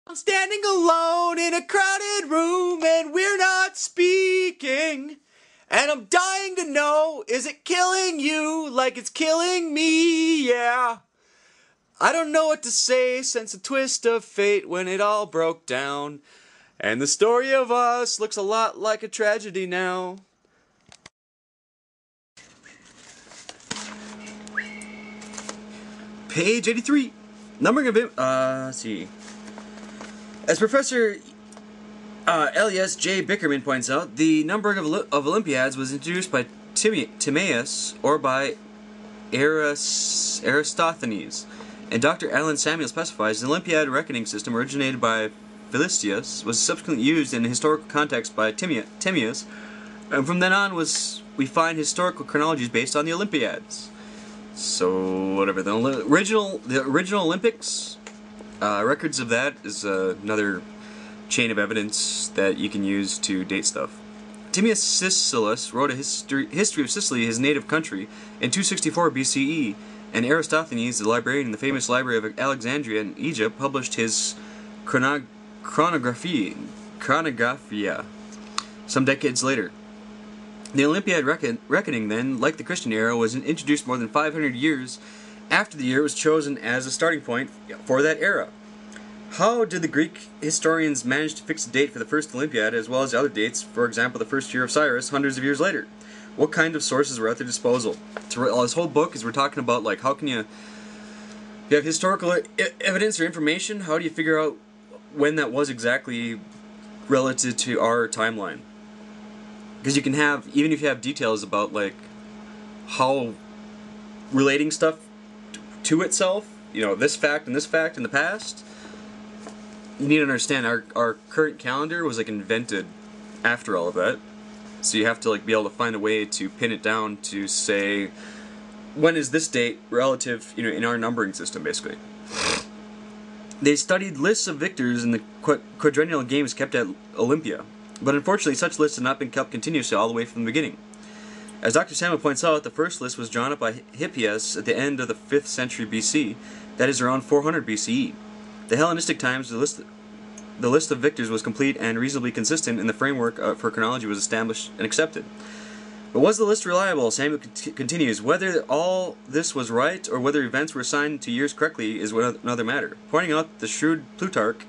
I'm standing alone in a crowded room and we're not speaking. And I'm dying to know, is it killing you like it's killing me? Yeah. I don't know what to say since a twist of fate when it all broke down. And the story of us looks a lot like a tragedy now. Page 83. Numbering of let's see. As Professor Elias J. Bickerman points out, the numbering of Olympiads was introduced by Timaeus or by Aristophanes, and Dr. Alan Samuel specifies the Olympiad reckoning system originated by Philistus was subsequently used in a historical context by Timaeus, and from then on we find historical chronologies based on the Olympiads. So whatever the original Olympics, records of that is another chain of evidence that you can use to date stuff. Timaeus Sicelus wrote a history of Sicily, his native country, in 264 BCE, and Aristophanes, the librarian in the famous Library of Alexandria in Egypt, published his Chronographia some decades later. The Olympiad reckoning, then, like the Christian era, was introduced more than 500 years after the year was chosen as a starting point for that era. How did the Greek historians manage to fix a date for the first Olympiad as well as other dates, for example the first year of Cyrus, hundreds of years later? What kind of sources were at their disposal? This whole book is we're talking about, like, how can you have historical evidence or information, how do you figure out when that was exactly relative to our timeline? Because you can have, even if you have details about, like, how relating stuff to itself, you know, this fact in the past, you need to understand our current calendar was, like, invented after all of that. So you have to, like, be able to find a way to pin it down to say, when is this date relative, you know, in our numbering system, basically. They studied lists of victors in the quadrennial games kept at Olympia, but unfortunately such lists have not been kept continuously all the way from the beginning. As Dr. Samuel points out, the first list was drawn up by Hippias at the end of the 5th century BC, that is around 400 BCE. The Hellenistic times, the list of victors was complete and reasonably consistent, and the framework for chronology was established and accepted. But was the list reliable? Samuel continues, whether all this was right or whether events were assigned to years correctly is another matter. Pointing out the shrewd Plutarch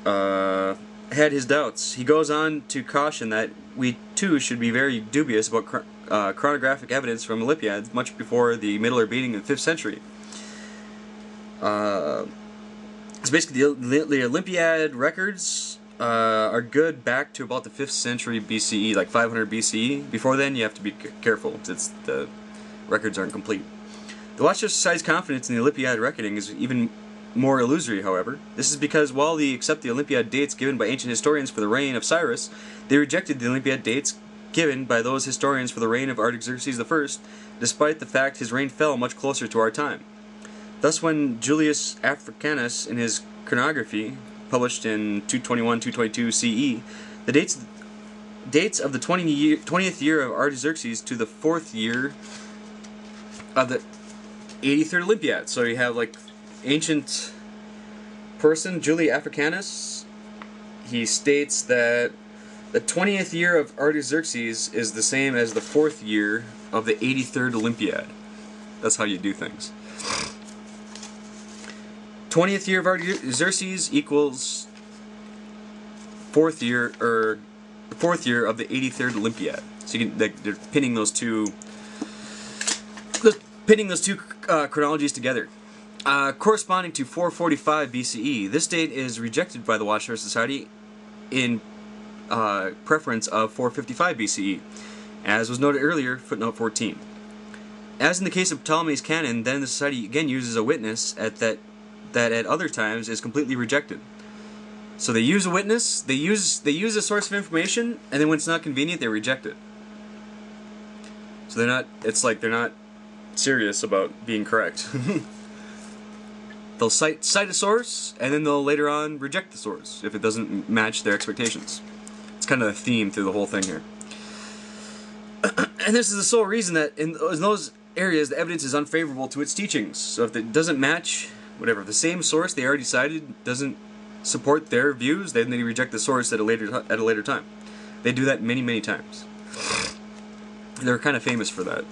had his doubts. He goes on to caution that we too should be very dubious about chronographic evidence from Olympiads much before the middle or beginning of the 5th century. So basically the Olympiad records are good back to about the 5th century BCE, like 500 BCE. Before then, you have to be careful, since the records aren't complete. The Westchester Society's confidence in the Olympiad reckoning is even more illusory, however. This is because while they accept the Olympiad dates given by ancient historians for the reign of Cyrus, they rejected the Olympiad dates given by those historians for the reign of Artaxerxes I, despite the fact his reign fell much closer to our time. Thus, when Julius Africanus, in his chronography, published in 221-222 CE, the dates of the 20th year of Artaxerxes to the 4th year of the 83rd Olympiad. So you have, like, ancient person, Julius Africanus, he states that the 20th year of Artaxerxes is the same as the 4th year of the 83rd Olympiad. That's how you do things. 20th year of Artaxerxes equals 4th year, or the 4th year of the 83rd Olympiad. So you can, they're pinning those two chronologies together. Corresponding to 445 BCE, this date is rejected by the Westchester Society in preference of 455 BCE, as was noted earlier, footnote 14. As in the case of Ptolemy's canon, then the Society again uses a witness that at other times is completely rejected. So they use a witness, they use a source of information, and then when it's not convenient, they reject it. So they're not serious about being correct. They'll cite a source, and then they'll later on reject the source if it doesn't match their expectations. It's kind of a theme through the whole thing here. And this is the sole reason that in those areas the evidence is unfavorable to its teachings. So if it doesn't match, whatever, the same source they already cited doesn't support their views, then they reject the source at a later time. They do that many times. They're kind of famous for that.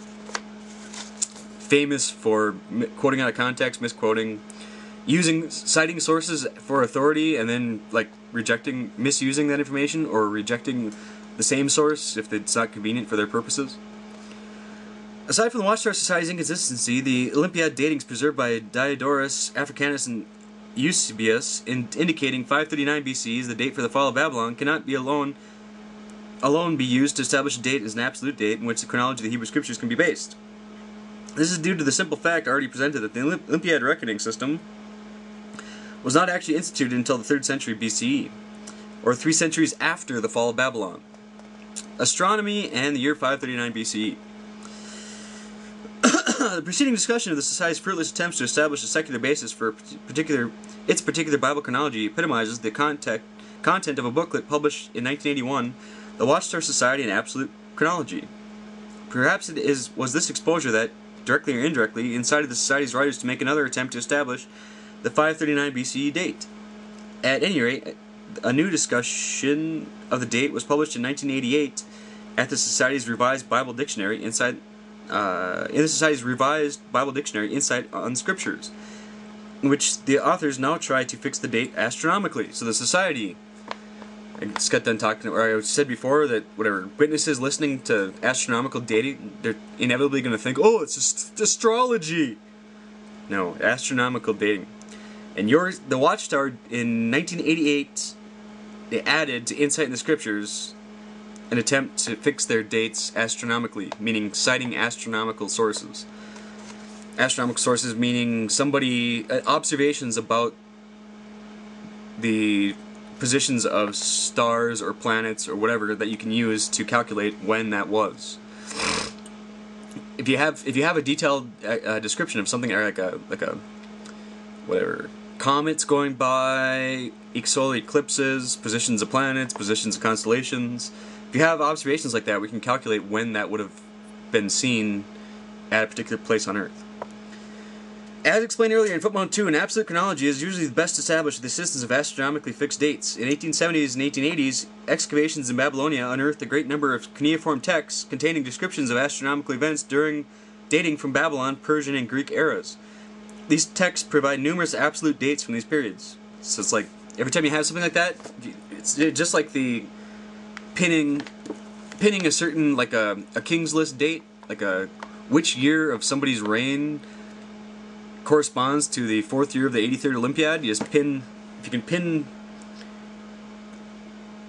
Famous for quoting out of context, misquoting, citing sources for authority, and then like misusing that information, or rejecting the same source if it's not convenient for their purposes. Aside from the Watchtower Society's inconsistency, the Olympiad datings preserved by Diodorus, Africanus, and Eusebius, indicating 539 BC as the date for the fall of Babylon, cannot be alone be used to establish a date as an absolute date in which the chronology of the Hebrew Scriptures can be based. This is due to the simple fact already presented that the Olympiad reckoning system was not actually instituted until the 3rd century BCE, or 3 centuries after the fall of Babylon. Astronomy and the year 539 BCE. The preceding discussion of the Society's fruitless attempts to establish a secular basis for its particular Bible chronology epitomizes the content of a booklet published in 1981, The Watchtower Society and Absolute Chronology. Perhaps was this exposure that, directly or indirectly, incited the Society's writers to make another attempt to establish the 539 BCE date. At any rate, a new discussion of the date was published in 1988 at the Society's Revised Bible Dictionary Insight on the Scriptures, in which the authors now try to fix the date astronomically. So the Society, I just got done talking, or I said before that whatever witnesses listening to astronomical dating, they're inevitably going to think, oh, it's just astrology. No, astronomical dating. And the Watchtower in 1988, they added to Insight in the Scriptures an attempt to fix their dates astronomically, meaning citing astronomical sources. Astronomical sources meaning observations about the positions of stars or planets or whatever that you can use to calculate when that was. If you have a detailed description of something, or like a whatever, comets going by, solar eclipses, positions of planets, positions of constellations. If you have observations like that, we can calculate when that would have been seen at a particular place on Earth. As explained earlier in footnote 2, an absolute chronology is usually the best established with the assistance of astronomically fixed dates. In 1870s and 1880s, excavations in Babylonia unearthed a great number of cuneiform texts containing descriptions of astronomical events dating from Babylon, Persian, and Greek eras. These texts provide numerous absolute dates from these periods. So it's like, every time you have something like that, it's just like the pinning a certain, like a King's List date, like which year of somebody's reign corresponds to the 4th year of the 83rd Olympiad. You just if you can pin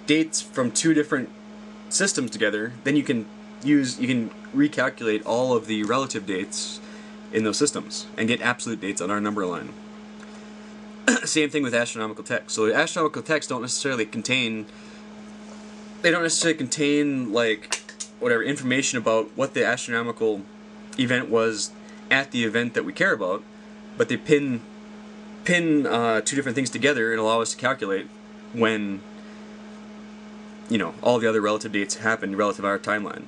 dates from 2 different systems together, then you can recalculate all of the relative dates in those systems and get absolute dates on our number line. Same thing with astronomical texts. So astronomical texts don't necessarily contain like whatever information about what the astronomical event was at the event that we care about, but they pin 2 different things together and allow us to calculate when all the other relative dates happened relative to our timeline.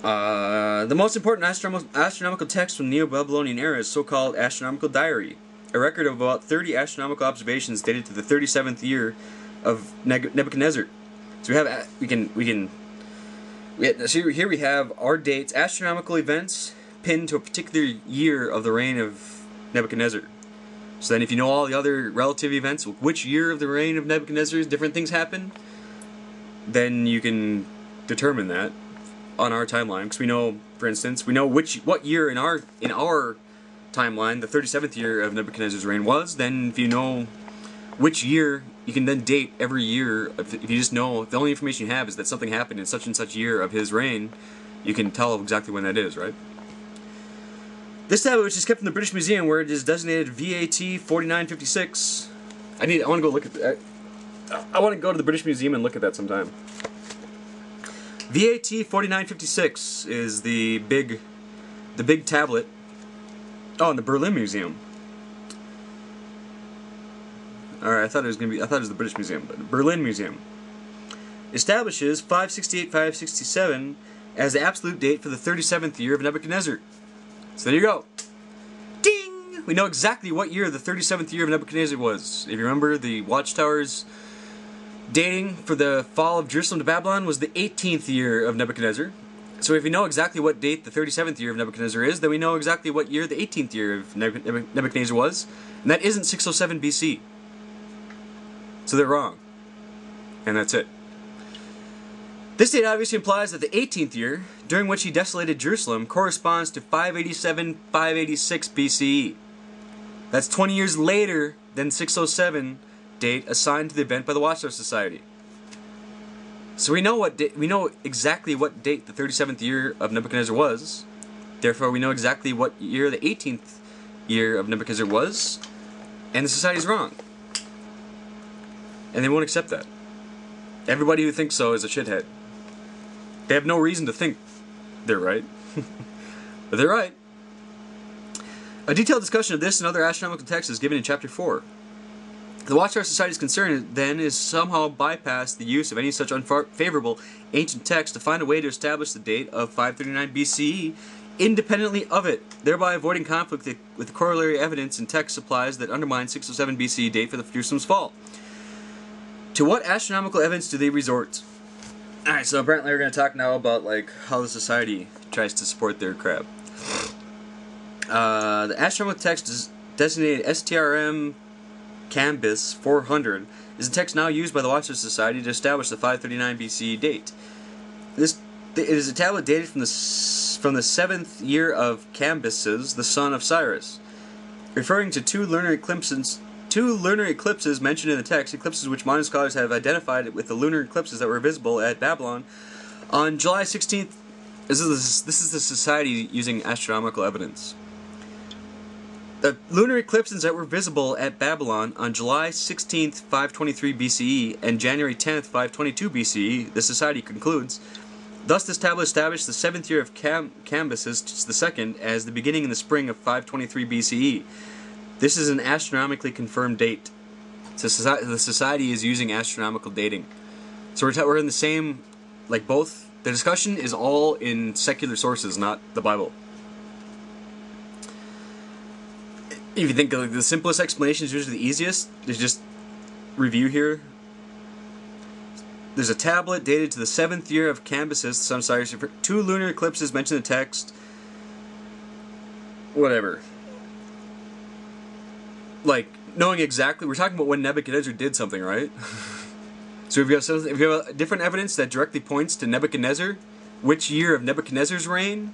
The most important astronomical text from the Neo-Babylonian era is so-called Astronomical Diary, a record of about 30 astronomical observations dated to the 37th year of Nebuchadnezzar. So here we have our dates, astronomical events pinned to a particular year of the reign of Nebuchadnezzar. So then if you know all the other relative events, which year of the reign of Nebuchadnezzar different things happen, then you can determine that on our timeline, because we know, for instance, what year in our timeline the 37th year of Nebuchadnezzar's reign was. Then if you know which year, you can then date every year. If you just know, if the only information you have is that something happened in such and such year of his reign, you can tell exactly when that is, right? This tablet, which is kept in the British Museum, where it is designated VAT 4956. I want to go look at that. I want to go to the British Museum and look at that sometime. VAT 4956 is the big tablet. Oh, in the Berlin Museum. Alright, I thought it was the British Museum, but the Berlin Museum establishes 568-567 as the absolute date for the 37th year of Nebuchadnezzar. So there you go. Ding! we know exactly what year the 37th year of Nebuchadnezzar was. If you remember, the watchtowers dating for the fall of Jerusalem to Babylon was the 18th year of Nebuchadnezzar. So if we know exactly what date the 37th year of Nebuchadnezzar is, then we know exactly what year the 18th year of Nebuchadnezzar was, and that isn't 607 BC. So they're wrong. And that's it. This date obviously implies that the 18th year, during which he desolated Jerusalem, corresponds to 587-586 BCE. That's 20 years later than 607 date assigned to the event by the Watchtower Society. So we know exactly what date the 37th year of Nebuchadnezzar was. Therefore, we know exactly what year the 18th year of Nebuchadnezzar was, and the society's wrong. And they won't accept that. Everybody who thinks so is a shithead. They have no reason to think they're right. But they're right. A detailed discussion of this and other astronomical texts is given in Chapter 4. The Watchtower Society's concern, then, is somehow bypass the use of any such unfavorable ancient text to find a way to establish the date of 539 BCE independently of it, thereby avoiding conflict with the corollary evidence and text supplies that undermine 607 BCE date for the Jerusalem's fall. To what astronomical evidence do they resort? Alright, so apparently we're going to talk now about how the society tries to support their crap. The astronomical text is designated STRM Cambis 400 is the text now used by the Watchtower Society to establish the 539 BCE date. It is a tablet dated from the 7th year of Cambyses, the son of Cyrus, referring to two lunar eclipses mentioned in the text, eclipses which modern scholars have identified with the lunar eclipses that were visible at Babylon on July 16th. This is the society using astronomical evidence. The lunar eclipses that were visible at Babylon on July 16th, 523 BCE, and January 10th, 522 BCE, the society concludes, thus this tablet established the 7th year of Cambyses II as the beginning in the spring of 523 BCE. This is an astronomically confirmed date. So the society is using astronomical dating. So we're in the same, both, the discussion is all in secular sources, not the Bible. If you think the simplest explanation is usually the easiest, there's just review here. There's a tablet dated to the 7th year of Cambyses, the son of Cyrus. Two lunar eclipses mentioned in the text. Whatever. Knowing exactly, we're talking about when Nebuchadnezzar did something, right? So if you have different evidence that directly points to Nebuchadnezzar, which year of Nebuchadnezzar's reign,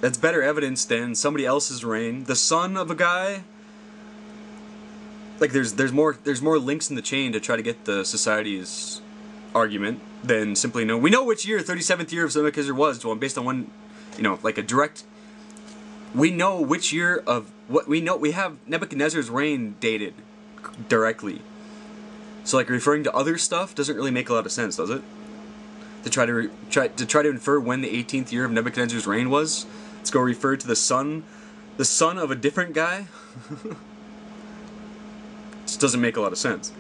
that's better evidence than somebody else's reign. The son of a guy. There's more links in the chain to try to get the society's argument than simply know. We know which year 37th year of Nebuchadnezzar was, based on one, a direct. We know which year of what we know. We have Nebuchadnezzar's reign dated directly. So referring to other stuff doesn't really make a lot of sense, does it? To try to infer when the 18th year of Nebuchadnezzar's reign was. Let's go refer to the son of a different guy. Just doesn't make a lot of sense.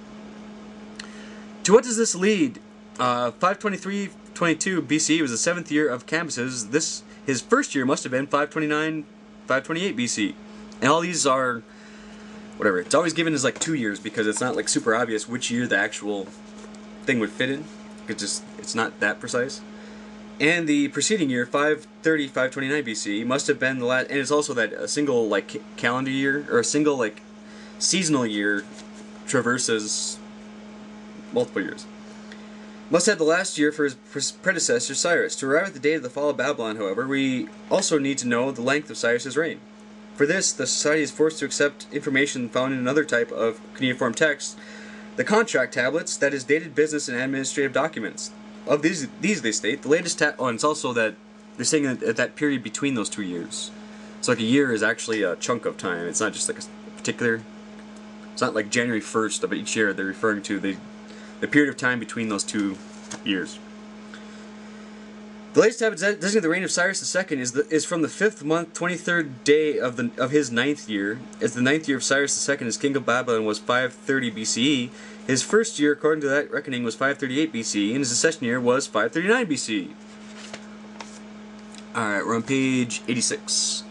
To what does this lead? 523-22 BC was the 7th year of Cambyses. His first year must have been 529-528 BC. And all these are whatever. It's always given as 2 years because it's not super obvious which year the actual thing would fit in. It's not that precise. And the preceding year, 530-529 BC, must have been the last, and it's also that a single calendar year or a single seasonal year traverses multiple years. Must have the last year for his predecessor Cyrus. To arrive at the date of the fall of Babylon, however, we also need to know the length of Cyrus's reign. For this, the society is forced to accept information found in another type of cuneiform text, the contract tablets, that is, dated business and administrative documents. Of these they state, the latest and it's also that they're saying at that period between those 2 years. So a year is actually a chunk of time. It's not just a particular, it's not January 1st of each year. They're referring to the period of time between those 2 years. The latest tablet designating the reign of Cyrus II is from the 5th month, 23rd day of his 9th year, as the 9th year of Cyrus II as king of Babylon was 530 BCE. His first year, according to that reckoning, was 538 BCE, and his accession year was 539 BCE. Alright, we're on page 86.